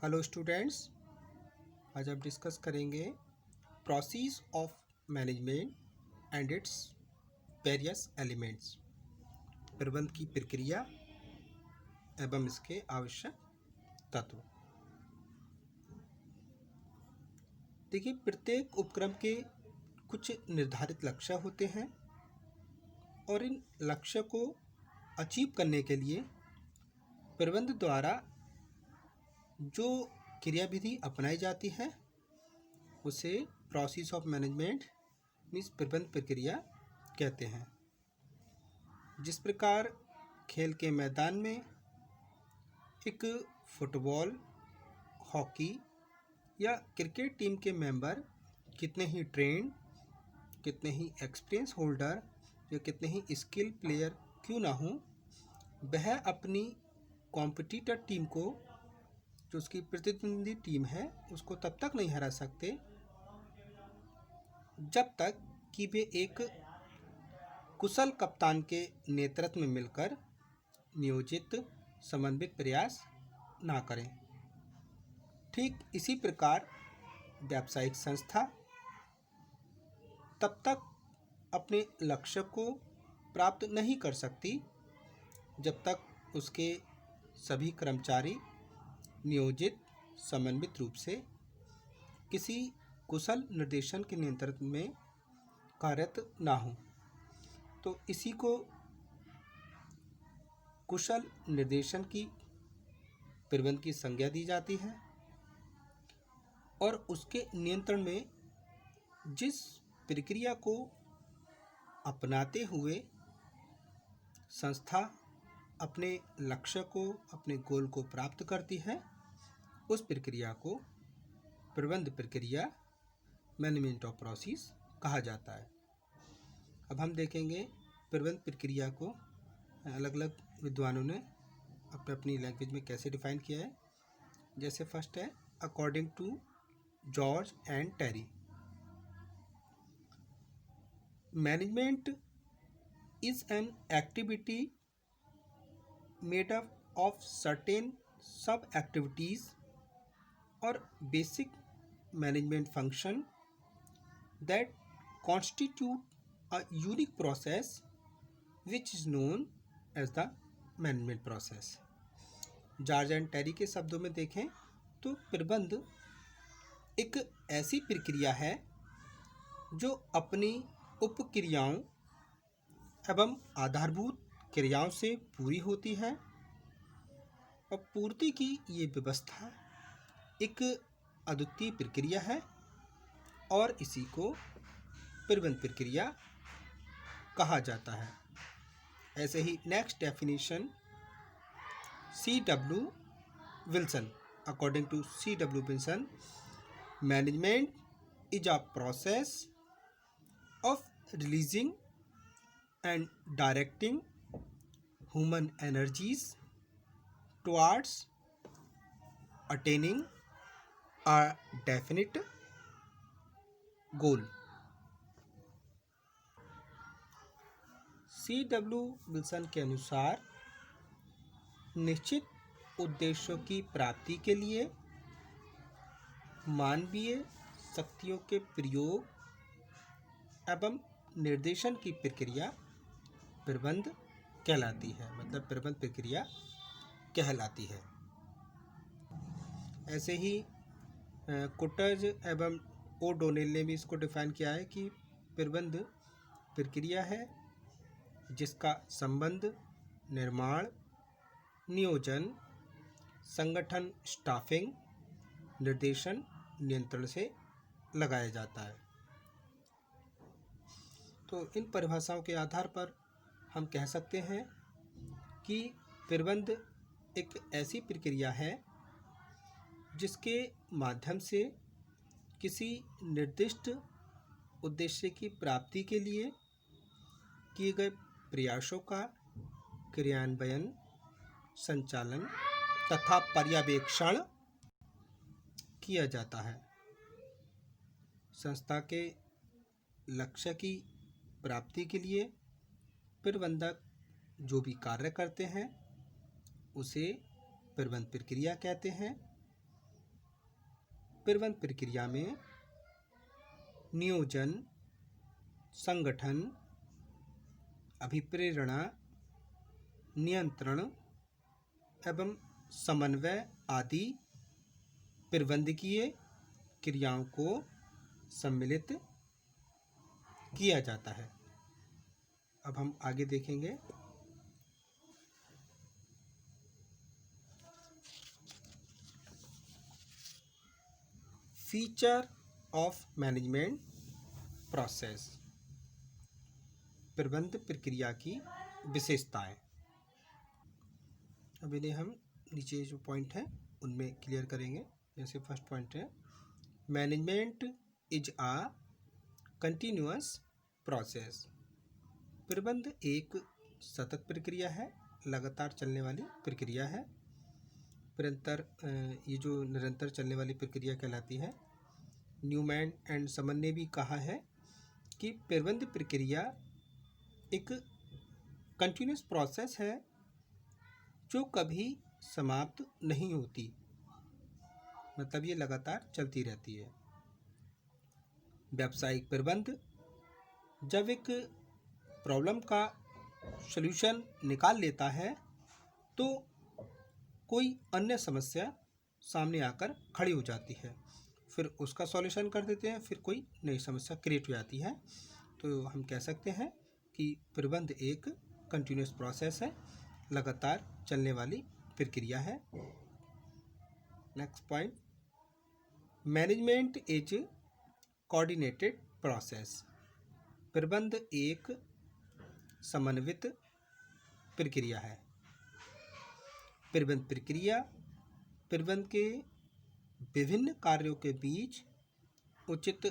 Hello students, आज आप discuss करेंगे process of management and its various elements. प्रबंध की प्रक्रिया एवं इसके आवश्यक तत्व। देखिए, प्रत्येक उपक्रम के कुछ निर्धारित लक्ष्य होते हैं और इन लक्ष्य को अचीव करने के लिए प्रबंध द्वारा जो क्रियाविधि अपनाई जाती है उसे प्रोसेस ऑफ मैनेजमेंट मीन्स प्रबंध प्रक्रिया कहते हैं। जिस प्रकार खेल के मैदान में एक फुटबॉल, हॉकी या क्रिकेट टीम के मेंबर कितने ही ट्रेंड, कितने ही एक्सपीरियंस होल्डर या कितने ही स्किल प्लेयर क्यों ना हो, वह अपनी कॉम्पिटिटर टीम को, जो उसकी प्रतिद्वंदी टीम है, उसको तब तक नहीं हरा सकते जब तक कि वे एक कुशल कप्तान के नेतृत्व में मिलकर नियोजित समन्वित प्रयास ना करें। ठीक इसी प्रकार व्यावसायिक संस्था तब तक अपने लक्ष्य को प्राप्त नहीं कर सकती जब तक उसके सभी कर्मचारी नियोजित समन्वित रूप से किसी कुशल निर्देशन के नियंत्रण में कार्यरत ना हो। तो इसी को कुशल निर्देशन की प्रबंध की संज्ञा दी जाती है और उसके नियंत्रण में जिस प्रक्रिया को अपनाते हुए संस्था अपने लक्ष्य को, अपने गोल को प्राप्त करती है, उस प्रक्रिया को प्रबंध प्रक्रिया मैनेजमेंट ऑफ प्रोसेस कहा जाता है। अब हम देखेंगे प्रबंध प्रक्रिया को अलग अलग विद्वानों ने अपने अपनी लैंग्वेज में कैसे डिफाइन किया है। जैसे फर्स्ट है according to George and Terry, management is an activity made up of certain sub activities और basic management function that constitute a unique process which is known as the management process। George and Terry के शब्दों में देखें तो प्रबंध एक ऐसी प्रक्रिया है जो अपनी उपक्रियाओं एवं आधारभूत क्रियाओं से पूरी होती है और पूर्ति की ये व्यवस्था एक अद्वितीय प्रक्रिया है और इसी को प्रबंध प्रक्रिया कहा जाता है। ऐसे ही next definition C.W. Wilson, according to C.W. Wilson, management is a process of releasing and directing human energies towards attaining a definite goal. C.W. Wilson के अनुसार निश्चित उद्देश्यों की प्राप्ति के लिए मानवीय शक्तियों के प्रयोग एवं निर्देशन की प्रक्रिया प्रबंध कहलाती है, मतलब प्रबंध प्रक्रिया कहलाती है। ऐसे ही कुटज एवं ओडोनेल ने भी इसको डिफाइन किया है कि प्रबंध प्रक्रिया है जिसका संबंध निर्माण, नियोजन, संगठन, स्टाफिंग, निर्देशन, नियंत्रण से लगाया जाता है। तो इन परिभाषाओं के आधार पर हम कह सकते हैं कि प्रबंध एक ऐसी प्रक्रिया है जिसके माध्यम से किसी निर्दिष्ट उद्देश्य की प्राप्ति के लिए किए गए प्रयासों का क्रियान्वयन, संचालन तथा पर्यवेक्षण किया जाता है। संस्था के लक्ष्य की प्राप्ति के लिए प्रबंधक जो भी कार्य करते हैं उसे प्रबंध प्रक्रिया कहते हैं प्रबंध प्रक्रिया में नियोजन, संगठन, अभिप्रेरणा, नियंत्रण एवं समन्वय आदि प्रबंधकीय क्रियाओं को सम्मिलित किया जाता है। अब हम आगे देखेंगे। फीचर ऑफ मैनेजमेंट प्रोसेस, प्रबंध प्रक्रिया की विशेषताएं। अब इन्हें हम नीचे जो पॉइंट हैं उनमें क्लियर करेंगे। जैसे फर्स्ट पॉइंट है, management is a continuous process. प्रबंध एक सतत प्रक्रिया है, लगातार चलने वाली प्रक्रिया है। ये जो निरंतर चलने वाली प्रक्रिया कहलाती है। न्यूमैन एंड समन ने भी कहा है कि प्रबंध प्रक्रिया एक कंटिन्यूअस प्रोसेस है जो कभी समाप्त नहीं होती, मतलब ये लगातार चलती रहती है। व्यावसायिक प्रबंध जब एक प्रॉब्लम का सॉल्यूशन निकाल लेता है तो कोई अन्य समस्या सामने आकर खड़ी हो जाती है, फिर उसका सॉल्यूशन कर देते हैं, फिर कोई नई समस्या क्रिएट हो जाती है। तो हम कह सकते हैं कि प्रबंध एक कंटिन्यूअस प्रोसेस है, लगातार चलने वाली प्रक्रिया है। Next point, management is coordinated process. प्रबंध एक समन्वित प्रक्रिया है। प्रबंध प्रक्रिया प्रबंध के विभिन्न कार्यों के बीच उचित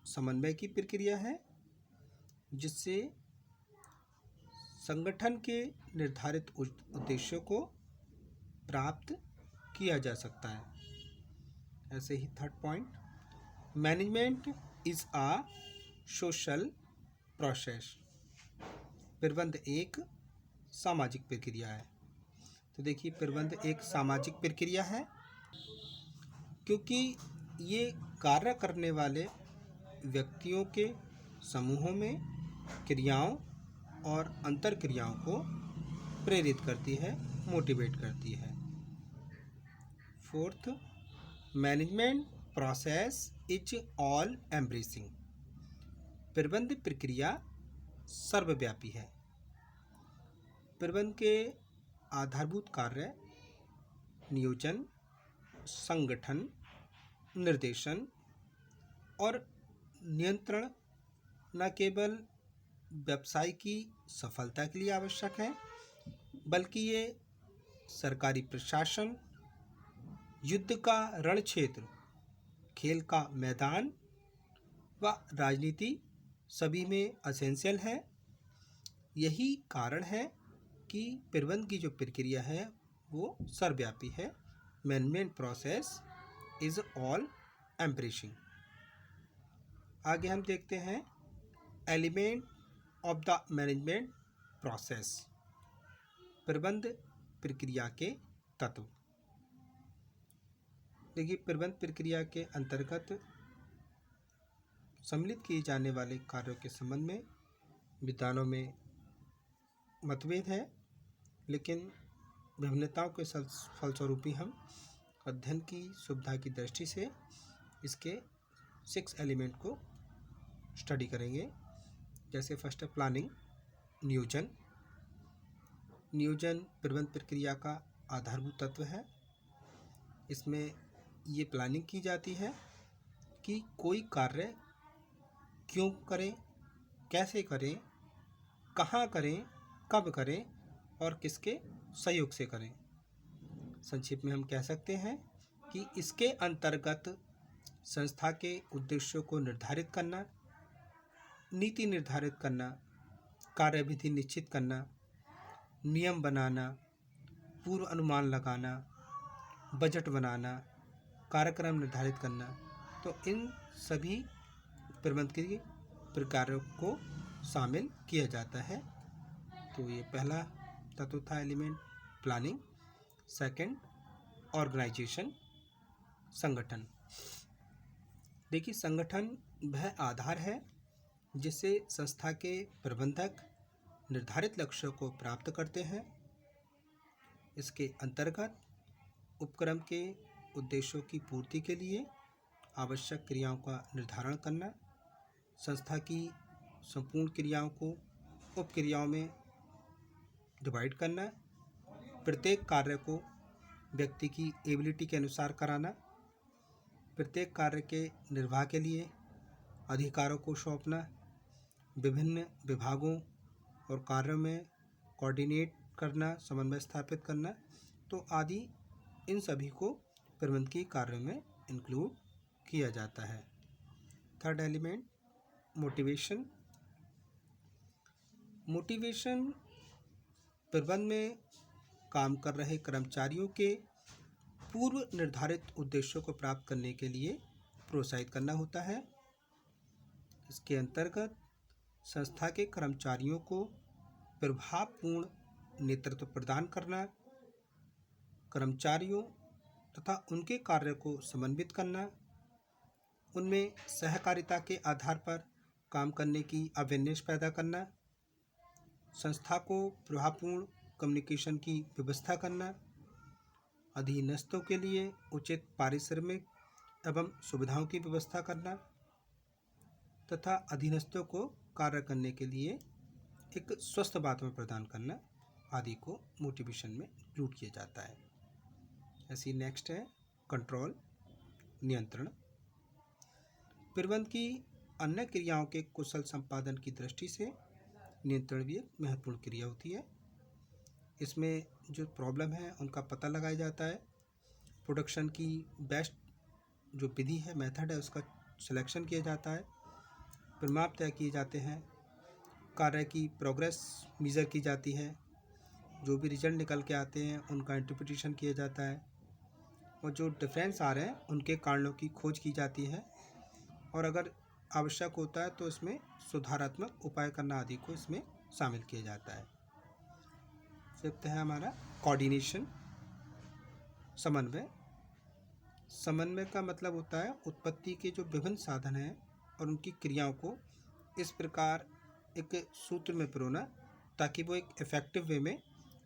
समन्वय की प्रक्रिया है, जिससे संगठन के निर्धारित उद्देश्यों को प्राप्त किया जा सकता है। ऐसे ही third point, management is a social process. प्रबंध एक सामाजिक प्रक्रिया है। तो देखिए, प्रबंध एक सामाजिक प्रक्रिया है क्योंकि ये कार्य करने वाले व्यक्तियों के समूहों में क्रियाओं और अंतर क्रियाओं को प्रेरित करती है, मोटिवेट करती है। Fourth, management process is all embracing. प्रबंध प्रक्रिया सर्वव्यापी है। प्रबंध के आधारभूत कार्य नियोजन, संगठन, निर्देशन और नियंत्रण न केवल व्यवसाय की सफलता के लिए आवश्यक है, बल्कि ये सरकारी प्रशासन, युद्ध का रण क्षेत्र, खेल का मैदान व राजनीति सभी में एसेंशियल है। यही कारण है कि प्रबंध की जो प्रक्रिया है वो सर्वव्यापी है। Management process is all embracing. आगे हम देखते हैं element of the management process, प्रबंध प्रक्रिया के तत्व। देखिए, प्रबंध प्रक्रिया के अंतर्गत सम्मिलित किए जाने वाले कार्यों के संबंध में विद्वानों में मतभेद है, लेकिन विभिन्नताओं के फलस्वरूप ही हम अध्ययन की सुविधा की दृष्टि से इसके 6 एलिमेंट को स्टडी करेंगे। जैसे फर्स्ट है प्लानिंग, नियोजन। नियोजन प्रबंध प्रक्रिया का आधारभूत तत्व है। इसमें ये प्लानिंग की जाती है कि कोई कार्य क्यों करें, कैसे करें, कहाँ करें, कब करें और किसके सहयोग से करें। संक्षेप में हम कह सकते हैं कि इसके अंतर्गत संस्था के उद्देश्यों को निर्धारित करना, नीति निर्धारित करना, कार्यविधि निश्चित करना, नियम बनाना, पूर्व अनुमान लगाना, बजट बनाना, कार्यक्रम निर्धारित करना, तो इन सभी प्रबंध के प्रकारों को शामिल किया जाता है। तो ये पहला तत्व था एलिमेंट प्लानिंग। सेकंड ऑर्गेनाइजेशन, संगठन। देखिए, संगठन वह आधार है जिससे संस्था के प्रबंधक निर्धारित लक्ष्यों को प्राप्त करते हैं। इसके अंतर्गत उपक्रम के उद्देश्यों की पूर्ति के लिए आवश्यक क्रियाओं का निर्धारण करना, संस्था की संपूर्ण क्रियाओं को उप क्रियाओं में डिवाइड करना, प्रत्येक कार्य को व्यक्ति की एबिलिटी के अनुसार कराना, प्रत्येक कार्य के निर्वाह के लिए अधिकारों को सौंपना, विभिन्न विभागों और कार्यों में कोऑर्डिनेट करना, समन्वय स्थापित करना, तो आदि इन सभी को प्रबंधकीय कार्यों में इंक्लूड किया जाता है। Third element, motivation. मोटिवेशन प्रबंध में काम कर रहे कर्मचारियों के पूर्व निर्धारित उद्देश्यों को प्राप्त करने के लिए प्रोत्साहित करना होता है। इसके अंतर्गत संस्था के कर्मचारियों को प्रभावपूर्ण नेतृत्व प्रदान करना, कर्मचारियों तथा उनके कार्य को समन्वित करना, उनमें सहकारिता के आधार पर काम करने की अवेयरनेस पैदा करना, संस्था को प्रभावपूर्ण कम्युनिकेशन की व्यवस्था करना, अधीनस्थों के लिए उचित पारिश्रमिक एवं सुविधाओं की व्यवस्था करना तथा अधीनस्थों को कार्य करने के लिए एक स्वस्थ वातावरण प्रदान करना आदि को मोटिवेशन में इंक्लूड किया जाता है। ऐसी नेक्स्ट है कंट्रोल, नियंत्रण। प्रबंध की अन्य क्रियाओं के कुशल संपादन की दृष्टि से नियंत्रण भी एक महत्वपूर्ण क्रिया होती है। इसमें जो प्रॉब्लम है उनका पता लगाया जाता है, प्रोडक्शन की बेस्ट जो विधि है, मेथड है, उसका सिलेक्शन किया जाता है, परिमाप तय किए जाते हैं, कार्य की प्रोग्रेस मेज़र की जाती है, जो भी रिजल्ट निकल के आते हैं उनका इंटरप्रिटेशन किया जाता है और जो डिफरेंस आ रहे हैं उनके कारणों की खोज की जाती है और अगर आवश्यक होता है तो इसमें सुधारात्मक उपाय करना आदि को इसमें शामिल किया जाता है। फिफ्थ है हमारा कोऑर्डिनेशन, समन्वय। समन्वय का मतलब होता है उत्पत्ति के जो विभिन्न साधन हैं और उनकी क्रियाओं को इस प्रकार एक सूत्र में पिरोना ताकि वो एक इफेक्टिव वे में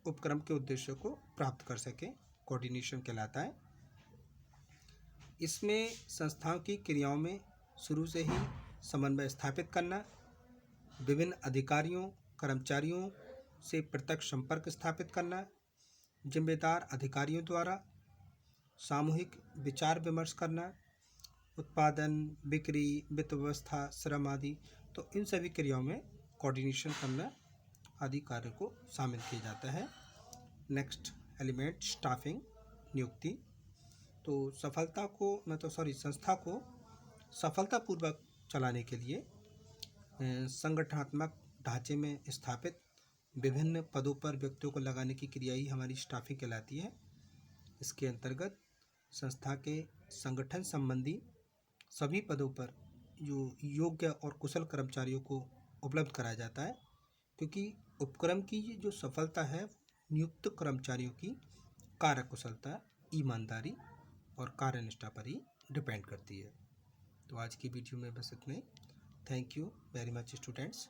उपक्रम के उद्देश्यों को प्राप्त कर सके, कोऑर्डिनेशन कहलाता है। इसमें संस्थाओं की क्रियाओं में शुरू से ही समन्वय स्थापित करना, विभिन्न अधिकारियों कर्मचारियों से प्रत्यक्ष संपर्क स्थापित करना, जिम्मेदार अधिकारियों द्वारा सामूहिक विचार विमर्श करना, उत्पादन, बिक्री, वित्त व्यवस्था, श्रम आदि, तो इन सभी क्रियाओं में कोऑर्डिनेशन करना आदि कार्य को शामिल किया जाता है। नेक्स्ट एलिमेंट स्टाफिंग, नियुक्ति। तो संस्था को सफलतापूर्वक चलाने के लिए संगठनात्मक ढांचे में स्थापित विभिन्न पदों पर व्यक्तियों को लगाने की क्रिया ही हमारी स्टाफिंग कहलाती है। इसके अंतर्गत संस्था के संगठन संबंधी सभी पदों पर जो योग्य और कुशल कर्मचारियों को उपलब्ध कराया जाता है, क्योंकि उपक्रम की जो सफलता है नियुक्त कर्मचारियों की कार्यकुशलता, ईमानदारी और कार्यनिष्ठा पर ही डिपेंड करती है। तो आज की वीडियो में बस इतना ही। Thank you very much students.